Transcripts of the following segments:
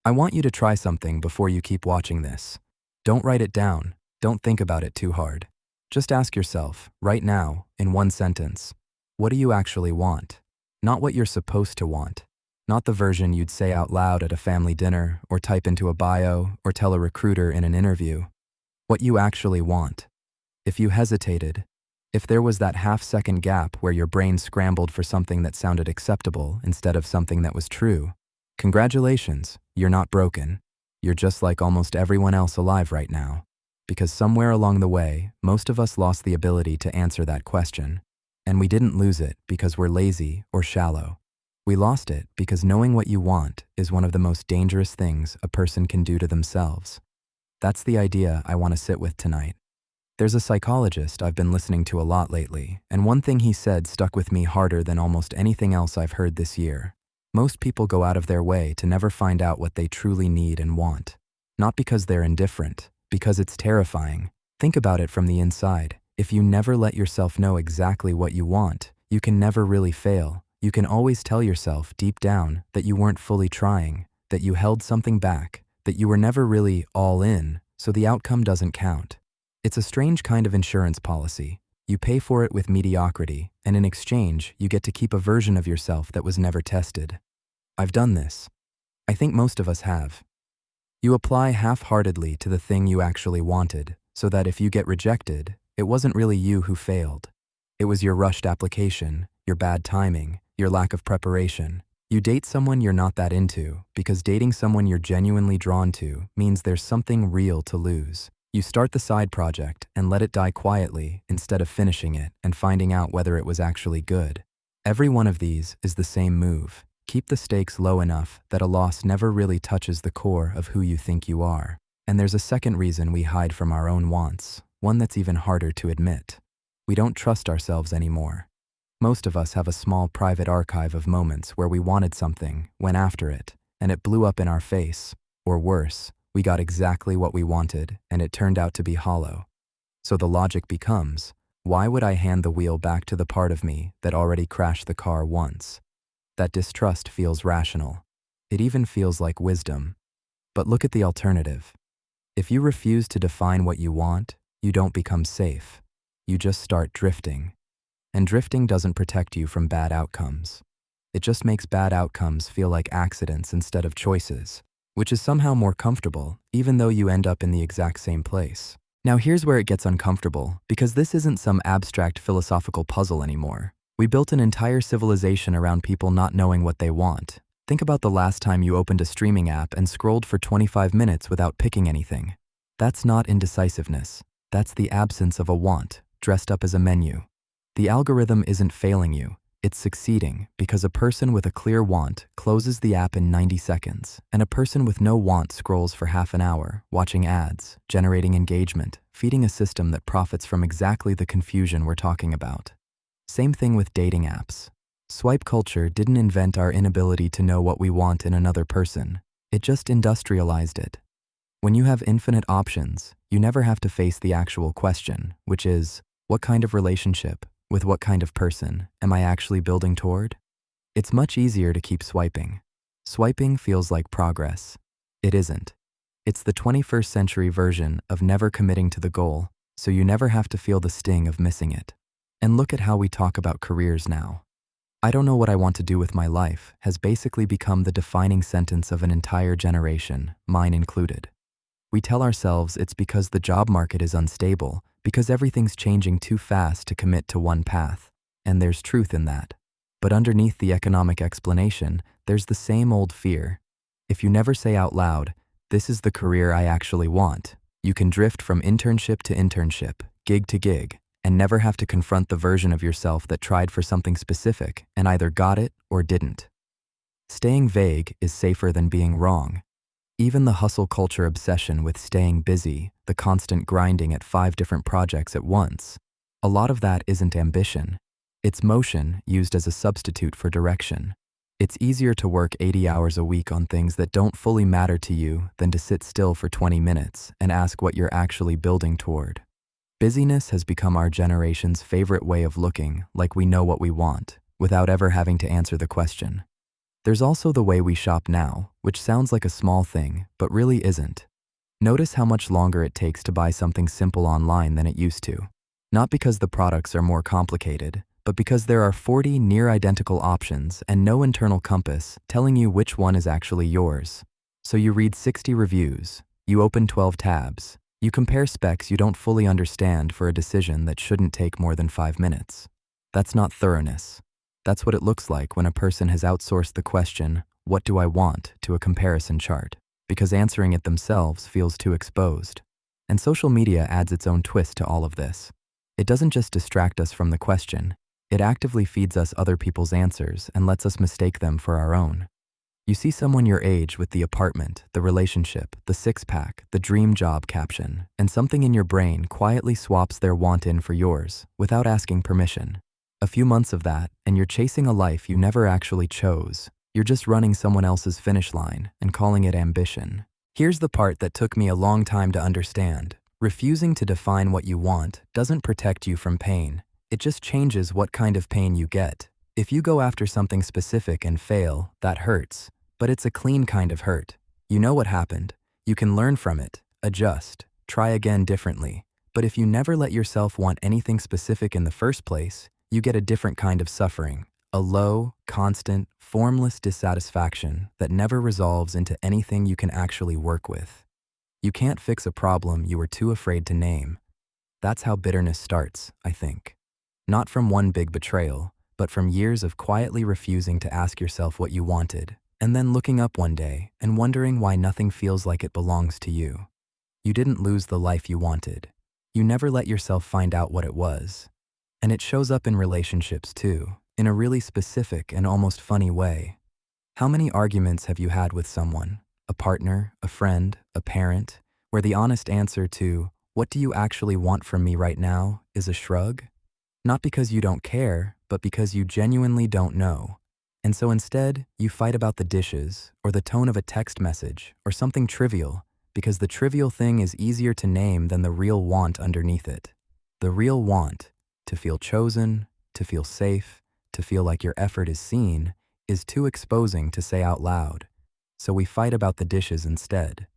I want you to try something before you keep watching this. Don't write it down. Don't think about it too hard. Just ask yourself, right now, in one sentence, what do you actually want? Not what you're supposed to want. Not the version you'd say out loud at a family dinner, or type into a bio, or tell a recruiter in an interview. What you actually want. If you hesitated, if there was that half-second gap where your brain scrambled for something that sounded acceptable instead of something that was true, congratulations, you're not broken. You're just like almost everyone else alive right now. Because somewhere along the way, most of us lost the ability to answer that question. And we didn't lose it because we're lazy or shallow. We lost it because knowing what you want is one of the most dangerous things a person can do to themselves. That's the idea I want to sit with tonight. There's a psychologist I've been listening to a lot lately, and one thing he said stuck with me harder than almost anything else I've heard this year. Most people go out of their way to never find out what they truly need and want. Not because they're indifferent, because it's terrifying. Think about it from the inside. If you never let yourself know exactly what you want, you can never really fail. You can always tell yourself deep down that you weren't fully trying, that you held something back, that you were never really all in, so the outcome doesn't count. It's a strange kind of insurance policy. You pay for it with mediocrity, and in exchange, you get to keep a version of yourself that was never tested. I've done this. I think most of us have. You apply half-heartedly to the thing you actually wanted, so that if you get rejected, it wasn't really you who failed. It was your rushed application, your bad timing, your lack of preparation. You date someone you're not that into, because dating someone you're genuinely drawn to means there's something real to lose. You start the side project and let it die quietly instead of finishing it and finding out whether it was actually good. Every one of these is the same move. Keep the stakes low enough that a loss never really touches the core of who you think you are. And there's a second reason we hide from our own wants, one that's even harder to admit. We don't trust ourselves anymore. Most of us have a small private archive of moments where we wanted something, went after it, and it blew up in our face. Or worse, we got exactly what we wanted, and it turned out to be hollow. So the logic becomes, why would I hand the wheel back to the part of me that already crashed the car once? That distrust feels rational. It even feels like wisdom. But look at the alternative. If you refuse to define what you want, you don't become safe. You just start drifting. And drifting doesn't protect you from bad outcomes. It just makes bad outcomes feel like accidents instead of choices, which is somehow more comfortable, even though you end up in the exact same place. Now here's where it gets uncomfortable, because this isn't some abstract philosophical puzzle anymore. We built an entire civilization around people not knowing what they want. Think about the last time you opened a streaming app and scrolled for 25 minutes without picking anything. That's not indecisiveness. That's the absence of a want, dressed up as a menu. The algorithm isn't failing you. It's succeeding because a person with a clear want closes the app in 90 seconds, and a person with no want scrolls for half an hour, watching ads, generating engagement, feeding a system that profits from exactly the confusion we're talking about. Same thing with dating apps. Swipe culture didn't invent our inability to know what we want in another person. It just industrialized it. When you have infinite options, you never have to face the actual question, which is, what kind of relationship, with what kind of person, am I actually building toward? It's much easier to keep swiping. Swiping feels like progress. It isn't. It's the 21st century version of never committing to the goal, so you never have to feel the sting of missing it. And look at how we talk about careers now. I don't know what I want to do with my life has basically become the defining sentence of an entire generation, mine included. We tell ourselves it's because the job market is unstable, because everything's changing too fast to commit to one path, and there's truth in that. But underneath the economic explanation, there's the same old fear. If you never say out loud, this is the career I actually want, you can drift from internship to internship, gig to gig, and never have to confront the version of yourself that tried for something specific and either got it or didn't. Staying vague is safer than being wrong. Even the hustle culture obsession with staying busy, the constant grinding at 5 different projects at once, a lot of that isn't ambition. It's motion used as a substitute for direction. It's easier to work 80 hours a week on things that don't fully matter to you than to sit still for 20 minutes and ask what you're actually building toward. Busyness has become our generation's favorite way of looking like we know what we want, without ever having to answer the question. There's also the way we shop now, which which sounds like a small thing, but really isn't. Notice how much longer it takes to buy something simple online than it used to. Not because the products are more complicated, but because there are 40 near-identical options and no internal compass telling you which one is actually yours. So you read 60 reviews, you open 12 tabs, you compare specs you don't fully understand for a decision that shouldn't take more than 5 minutes. That's not thoroughness. That's what it looks like when a person has outsourced the question, "What do I want?" to a comparison chart, because answering it themselves feels too exposed. And social media adds its own twist to all of this. It doesn't just distract us from the question, it actively feeds us other people's answers and lets us mistake them for our own. You see someone your age with the apartment, the relationship, the six-pack, the dream job caption, and something in your brain quietly swaps their want in for yours without asking permission. A few months of that, and you're chasing a life you never actually chose. You're just running someone else's finish line and calling it ambition. Here's the part that took me a long time to understand. Refusing to define what you want doesn't protect you from pain. It just changes what kind of pain you get. If you go after something specific and fail, that hurts. But it's a clean kind of hurt. You know what happened. You can learn from it, adjust, try again differently. But if you never let yourself want anything specific in the first place, you get a different kind of suffering. A low, constant, formless dissatisfaction that never resolves into anything you can actually work with. You can't fix a problem you were too afraid to name. That's how bitterness starts, I think. Not from one big betrayal, but from years of quietly refusing to ask yourself what you wanted, and then looking up one day and wondering why nothing feels like it belongs to you. You didn't lose the life you wanted. You never let yourself find out what it was. And it shows up in relationships too, in a really specific and almost funny way. How many arguments have you had with someone, a partner, a friend, a parent, where the honest answer to, "What do you actually want from me right now?" is a shrug? Not because you don't care, but because you genuinely don't know. And so instead, you fight about the dishes, or the tone of a text message, or something trivial, because the trivial thing is easier to name than the real want underneath it. The real want, to feel chosen, to feel safe, to feel like your effort is seen, is too exposing to say out loud. So we fight about the dishes instead.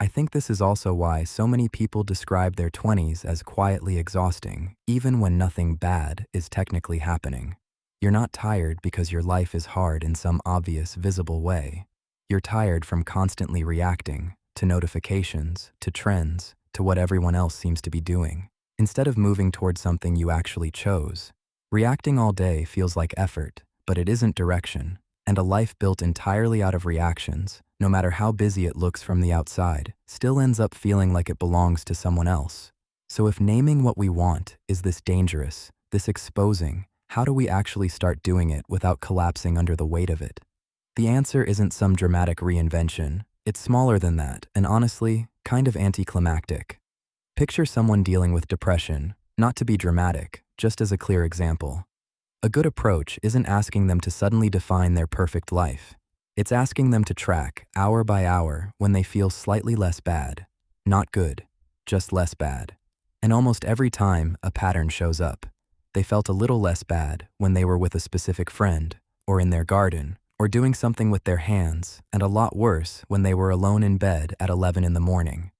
I think this is also why so many people describe their 20s as quietly exhausting, even when nothing bad is technically happening. You're not tired because your life is hard in some obvious, visible way. You're tired from constantly reacting to notifications, to trends, to what everyone else seems to be doing, instead of moving toward something you actually chose. Reacting all day feels like effort, but it isn't direction, and a life built entirely out of reactions, no matter how busy it looks from the outside, still ends up feeling like it belongs to someone else. So if naming what we want is this dangerous, this exposing, how do we actually start doing it without collapsing under the weight of it? The answer isn't some dramatic reinvention. It's smaller than that, and honestly, kind of anticlimactic. Picture someone dealing with depression, not to be dramatic, just as a clear example. A good approach isn't asking them to suddenly define their perfect life. It's asking them to track, hour by hour, when they feel slightly less bad. Not good, just less bad. And almost every time, a pattern shows up. They felt a little less bad when they were with a specific friend, or in their garden, or doing something with their hands, and a lot worse when they were alone in bed at 11 in the morning.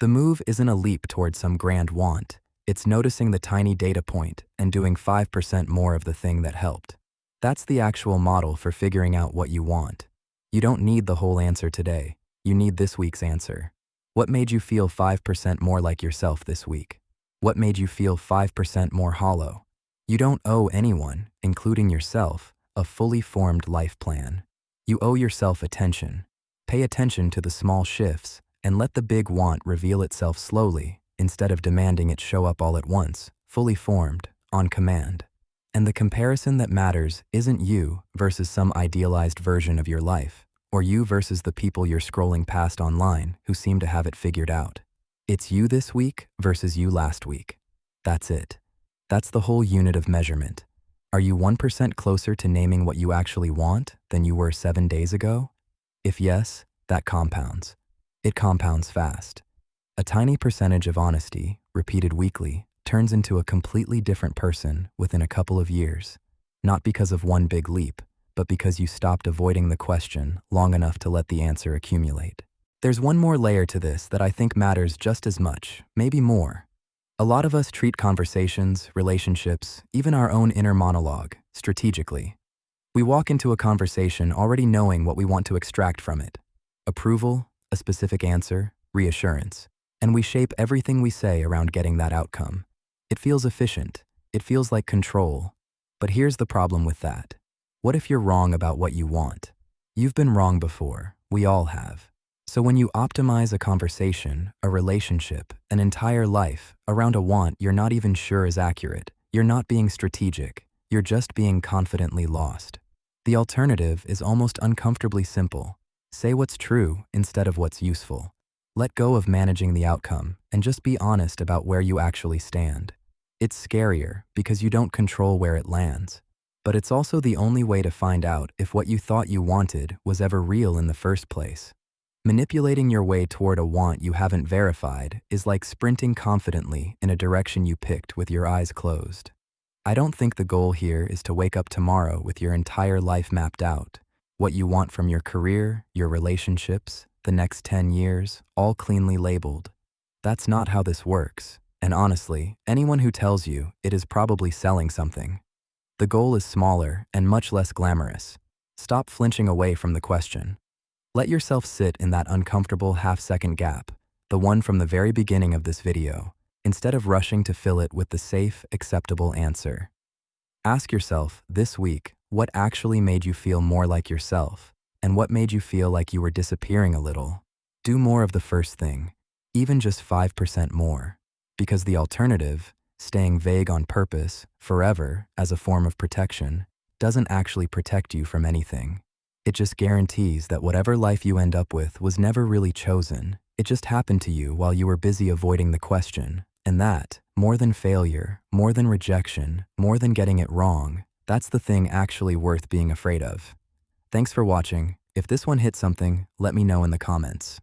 The move isn't a leap toward some grand want. It's noticing the tiny data point and doing 5% more of the thing that helped. That's the actual model for figuring out what you want. You don't need the whole answer today. You need this week's answer. What made you feel 5% more like yourself this week? What made you feel 5% more hollow? You don't owe anyone, including yourself, a fully formed life plan. You owe yourself attention. Pay attention to the small shifts and let the big want reveal itself slowly instead of demanding it show up all at once, fully formed, on command. And the comparison that matters isn't you versus some idealized version of your life, or you versus the people you're scrolling past online who seem to have it figured out. It's you this week versus you last week. That's it. That's the whole unit of measurement. Are you 1% closer to naming what you actually want than you were 7 days ago? If yes, that compounds. It compounds fast. A tiny percentage of honesty, repeated weekly, turns into a completely different person within a couple of years. Not because of one big leap, but because you stopped avoiding the question long enough to let the answer accumulate. There's one more layer to this that I think matters just as much, maybe more. A lot of us treat conversations, relationships, even our own inner monologue, strategically. We walk into a conversation already knowing what we want to extract from it: approval, a specific answer, reassurance. And we shape everything we say around getting that outcome. It feels efficient. It feels like control. But here's the problem with that. What if you're wrong about what you want? You've been wrong before. We all have. So when you optimize a conversation, a relationship, an entire life around a want you're not even sure is accurate, you're not being strategic. You're just being confidently lost. The alternative is almost uncomfortably simple. Say what's true instead of what's useful. Let go of managing the outcome and just be honest about where you actually stand. It's scarier because you don't control where it lands. But it's also the only way to find out if what you thought you wanted was ever real in the first place. Manipulating your way toward a want you haven't verified is like sprinting confidently in a direction you picked with your eyes closed. I don't think the goal here is to wake up tomorrow with your entire life mapped out. What you want from your career, your relationships, the next 10 years, all cleanly labeled. That's not how this works. And honestly, anyone who tells you it is probably selling something. The goal is smaller and much less glamorous. Stop flinching away from the question. Let yourself sit in that uncomfortable half-second gap, the one from the very beginning of this video, instead of rushing to fill it with the safe, acceptable answer. Ask yourself this week what actually made you feel more like yourself, and what made you feel like you were disappearing a little. Do more of the first thing, even just 5% more, because the alternative, staying vague on purpose, forever, as a form of protection, doesn't actually protect you from anything. It just guarantees that whatever life you end up with was never really chosen. It just happened to you while you were busy avoiding the question. And that, more than failure, more than rejection, more than getting it wrong, that's the thing actually worth being afraid of. Thanks for watching. If this one hit something, let me know in the comments.